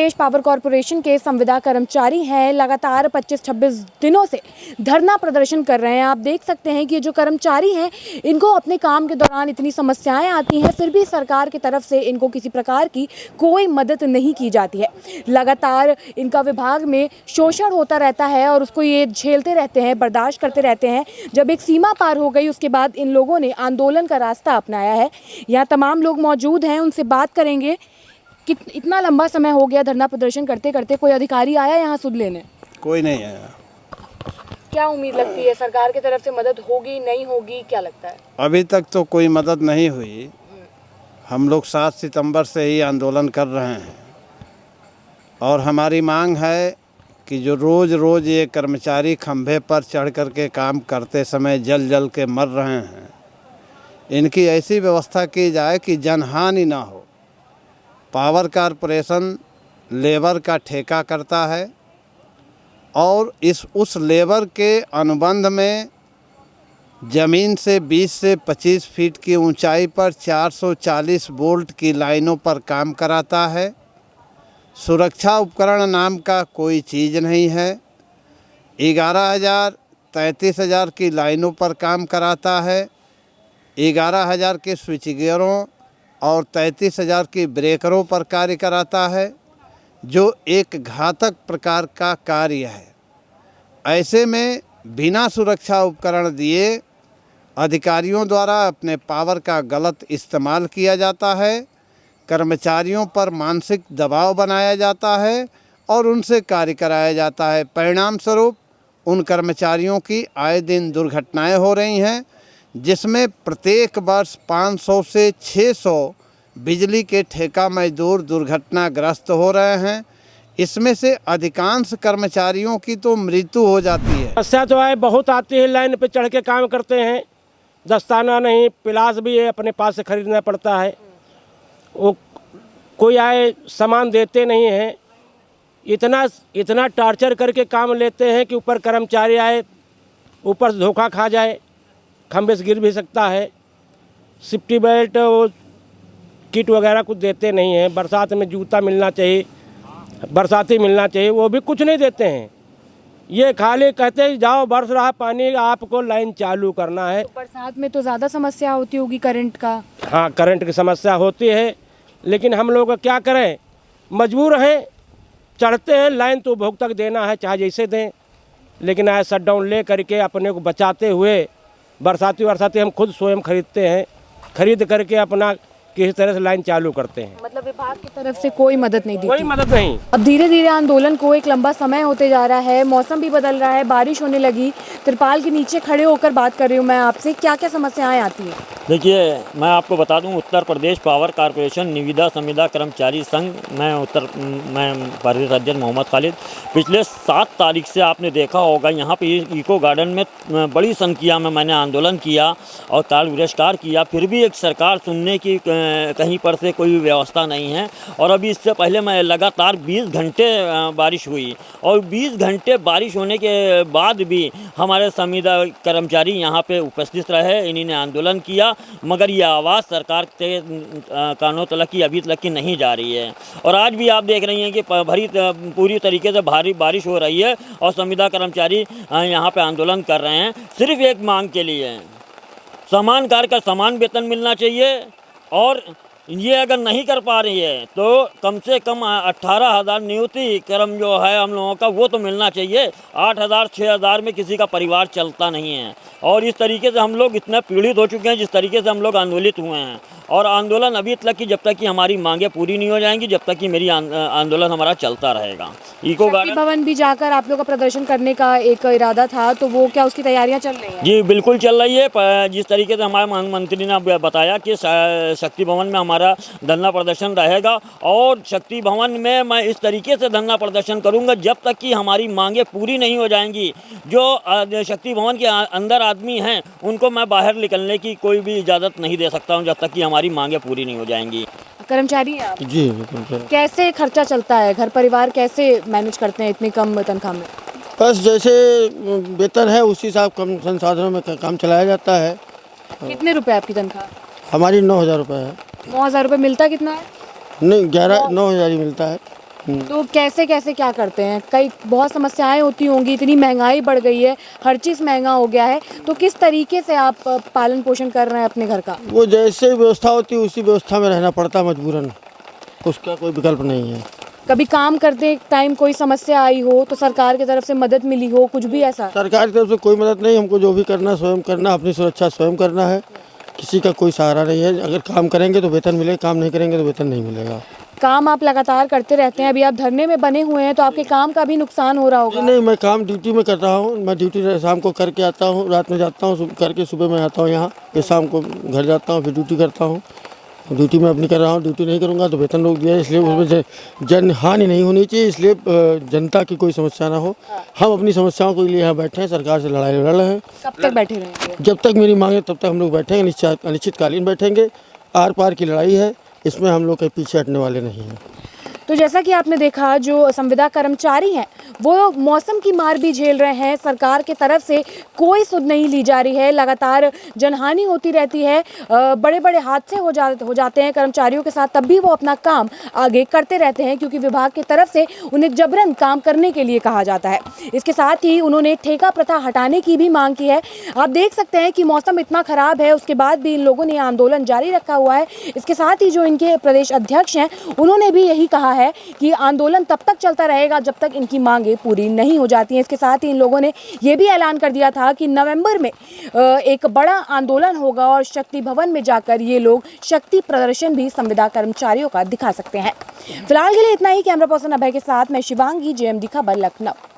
प्रदेश power corporation के संविदा कर्मचारी हैं, लगातार 25-26 दिनों से धरना प्रदर्शन कर रहे हैं। आप देख सकते हैं कि ये जो कर्मचारी हैं, इनको अपने काम के दौरान इतनी समस्याएं आती हैं, फिर भी सरकार की तरफ से इनको किसी प्रकार की कोई मदद नहीं की जाती है। लगातार इनका विभाग में शोषण होता रहता है और उसको ये झेलते रहते हैं, बर्दाश्त करते रहते हैं। जब एक सीमा पार हो गई, उसके बाद इन लोगों ने आंदोलन का रास्ता अपनाया है। यहाँ तमाम लोग मौजूद हैं, उनसे बात करेंगे कि इतना लंबा समय हो गया धरना प्रदर्शन करते करते, कोई अधिकारी आया यहाँ सुध लेने? कोई नहीं आया। क्या उम्मीद लगती है, सरकार की तरफ से मदद होगी नहीं होगी, क्या लगता है? अभी तक तो कोई मदद नहीं हुई। हम लोग 7 सितंबर से ही आंदोलन कर रहे हैं और हमारी मांग है कि जो रोज़ ये कर्मचारी खंभे पर चढ़ कर के काम करते समय जल के मर रहे हैं, इनकी ऐसी व्यवस्था की जाए कि जनहानि ना हो। पावर कॉरपोरेशन लेबर का ठेका करता है और उस लेबर के अनुबंध में ज़मीन से 20 से 25 फीट की ऊंचाई पर 440 वोल्ट की लाइनों पर काम कराता है। सुरक्षा उपकरण नाम का कोई चीज़ नहीं है। 11,000 33,000 की लाइनों पर काम कराता है। 11,000 के स्विच गियरों और 33,000 की ब्रेकरों पर कार्य कराता है, जो एक घातक प्रकार का कार्य है। ऐसे में बिना सुरक्षा उपकरण दिए अधिकारियों द्वारा अपने पावर का गलत इस्तेमाल किया जाता है, कर्मचारियों पर मानसिक दबाव बनाया जाता है और उनसे कार्य कराया जाता है। परिणाम स्वरूप उन कर्मचारियों की आए दिन दुर्घटनाएं हो रही हैं, जिसमें प्रत्येक वर्ष 500 से 600 बिजली के ठेका मजदूर दुर्घटनाग्रस्त हो रहे हैं। इसमें से अधिकांश कर्मचारियों की तो मृत्यु हो जाती है। समस्या तो है, बहुत आती है। लाइन पे चढ़ के काम करते हैं, दस्ताना नहीं, पिलास भी है अपने पास से खरीदना पड़ता है। वो कोई आए सामान देते नहीं हैं। इतना टार्चर करके काम लेते हैं कि ऊपर कर्मचारी आए, ऊपर धोखा खा जाए, खंभे से गिर भी सकता है। सेफ्टी बेल्ट, वो किट वगैरह कुछ देते नहीं हैं। बरसात में जूता मिलना चाहिए, बरसाती मिलना चाहिए, वो भी कुछ नहीं देते हैं। ये खाली कहते हैं जाओ बरस रहा पानी, आपको लाइन चालू करना है। तो बरसात में तो ज़्यादा समस्या होती होगी करंट का? हाँ, करंट की समस्या होती है, लेकिन हम लोग क्या करें, मजबूर हैं। चढ़ते हैं, लाइन तो उपभोक्ता तक देना है, चाहे जैसे दें, लेकिन आए शट डाउन ले करके अपने को बचाते हुए बरसाती हम खुद स्वयं खरीदते हैं। खरीद करके अपना किसी तरह से लाइन चालू करते हैं। मतलब विभाग की तरफ से कोई मदद नहीं दी? कोई मदद नहीं। अब धीरे धीरे आंदोलन को एक लंबा समय होते जा रहा है, मौसम भी बदल रहा है, बारिश होने लगी। तिरपाल के नीचे खड़े होकर बात कर रही हूँ मैं आपसे, क्या क्या समस्याएं आती हैं? देखिए, मैं आपको बता दूं, उत्तर प्रदेश पावर कॉरपोरेशन निविदा संविदा कर्मचारी संघ, मैं प्रदेश अध्यक्ष मोहम्मद खालिद। पिछले 7 तारीख से आपने देखा होगा यहाँ पे इको गार्डन में बड़ी संख्या में मैंने आंदोलन किया और काल बहिष्कार किया, फिर भी एक सरकार सुनने की कहीं पर से कोई व्यवस्था नहीं है। और अभी इससे पहले मैं लगातार 20 घंटे बारिश हुई और 20 घंटे बारिश होने के बाद भी हमारे संविदा कर्मचारी यहाँ पे उपस्थित रहे, इन्हीं ने आंदोलन किया, मगर ये आवाज़ सरकार के कानों तलक की अभी तक की नहीं जा रही है। और आज भी आप देख रही हैं कि पूरी तरीके से भारी बारिश हो रही है और संविदा कर्मचारी यहाँ पे आंदोलन कर रहे हैं सिर्फ एक मांग के लिए, समान कार्य का समान वेतन मिलना चाहिए। और ये अगर नहीं कर पा रही है तो कम से कम 18,000 नियुक्ति क्रम जो है हम लोगों का, वो तो मिलना चाहिए। 8,000 6,000 में किसी का परिवार चलता नहीं है। और इस तरीके से हम लोग इतना पीड़ित हो चुके हैं, जिस तरीके से हम लोग आंदोलित हुए हैं। और आंदोलन अभी तक की, जब तक कि हमारी मांगें पूरी नहीं हो जाएंगी, जब तक कि मेरी आंदोलन हमारा चलता रहेगा। इको गार्डन भवन भी जाकर आप लोग का प्रदर्शन करने का एक इरादा था, तो वो क्या उसकी तैयारियां चल रही हैं? जी बिल्कुल चल रही है। जिस तरीके से हमारे मंत्री ने बताया कि शक्ति भवन में हमारा धरना प्रदर्शन रहेगा, और शक्ति भवन में मैं इस तरीके से धरना प्रदर्शन करूंगा जब तक कि हमारी मांगें पूरी नहीं हो जाएंगी। जो शक्ति भवन के अंदर आदमी हैं, उनको मैं बाहर निकलने की कोई भी इजाज़त नहीं दे सकता हूं जब तक कि हमारी मांगें पूरी नहीं हो जाएंगी। कर्मचारी हैं आप? जी बिल्कुल। कैसे खर्चा चलता है, घर परिवार कैसे मैनेज करते हैं इतनी कम तनख्वाह में? बस जैसे वेतन है उसी हिसाब कम संसाधनों में काम चलाया जाता है। कितने रुपए आपकी तनख्वाह? हमारी 9,000 रुपये है। 9,000 रुपये मिलता कितना है? नहीं, 9,000 ही मिलता है। तो कैसे कैसे क्या करते हैं? कई बहुत समस्याएं होती होंगी, इतनी महंगाई बढ़ गई है, हर चीज़ महंगा हो गया है, तो किस तरीके से आप पालन पोषण कर रहे हैं अपने घर का? वो जैसे व्यवस्था होती है उसी व्यवस्था में रहना पड़ता है मजबूरन, उसका कोई विकल्प नहीं है। कभी काम करते टाइम कोई समस्या आई हो तो सरकार की तरफ से मदद मिली हो, कुछ भी ऐसा? सरकार की तरफ से कोई मदद नहीं, हमको जो भी करना है स्वयं करना, अपनी सुरक्षा स्वयं करना है, किसी का कोई सहारा नहीं है। अगर काम करेंगे तो वेतन मिलेगा, काम नहीं करेंगे तो वेतन नहीं मिलेगा। काम आप लगातार करते रहते हैं, अभी आप धरने में बने हुए हैं तो आपके काम का भी नुकसान हो रहा होगा। नहीं, मैं काम ड्यूटी में कर रहा हूँ, मैं ड्यूटी शाम को करके आता हूँ, रात में जाता हूँ, करके सुबह मैं आता हूँ यहाँ, फिर शाम को घर जाता हूँ, फिर ड्यूटी करता हूँ। ड्यूटी में अपनी कर रहा हूँ, ड्यूटी नहीं करूँगा तो वेतन रोक दिया है, इसलिए उसमें जन हानि नहीं होनी चाहिए, इसलिए जनता की कोई समस्या ना हो। हम अपनी समस्याओं के लिए यहाँ बैठे हैं, सरकार से लड़ाई लड़ रहे हैं। कब तक बैठे रहेंगे? जब तक मेरी मांग है तब तक हम लोग बैठेंगे, अनिश्चितकालीन बैठेंगे। आर पार की लड़ाई है, इसमें हम लोग के पीछे हटने वाले नहीं हैं। तो जैसा कि आपने देखा, जो संविदा कर्मचारी हैं वो मौसम की मार भी झेल रहे हैं, सरकार की तरफ से कोई सुध नहीं ली जा रही है, लगातार जनहानि होती रहती है, बड़े बड़े हादसे हो जाते हैं कर्मचारियों के साथ, तब भी वो अपना काम आगे करते रहते हैं क्योंकि विभाग की तरफ से उन्हें जबरन काम करने के लिए कहा जाता है। इसके साथ ही उन्होंने ठेका प्रथा हटाने की भी मांग की है। आप देख सकते हैं कि मौसम इतना ख़राब है, उसके बाद भी इन लोगों ने आंदोलन जारी रखा हुआ है। इसके साथ ही जो इनके प्रदेश अध्यक्ष हैं उन्होंने भी यही कहा है कि आंदोलन तब तक चलता रहेगा जब तक इनकी मांगें पूरी नहीं हो जाती हैं। इसके साथ ही इन लोगों ने ये भी ऐलान कर दिया था कि नवंबर में एक बड़ा आंदोलन होगा और शक्ति भवन में जाकर ये लोग शक्ति प्रदर्शन भी संविदा कर्मचारियों का दिखा सकते हैं। फिलहाल के लिए इतना ही। कैमरा पर्सन अभय के साथ मैं शिवांगी, JMD खबर, लखनऊ।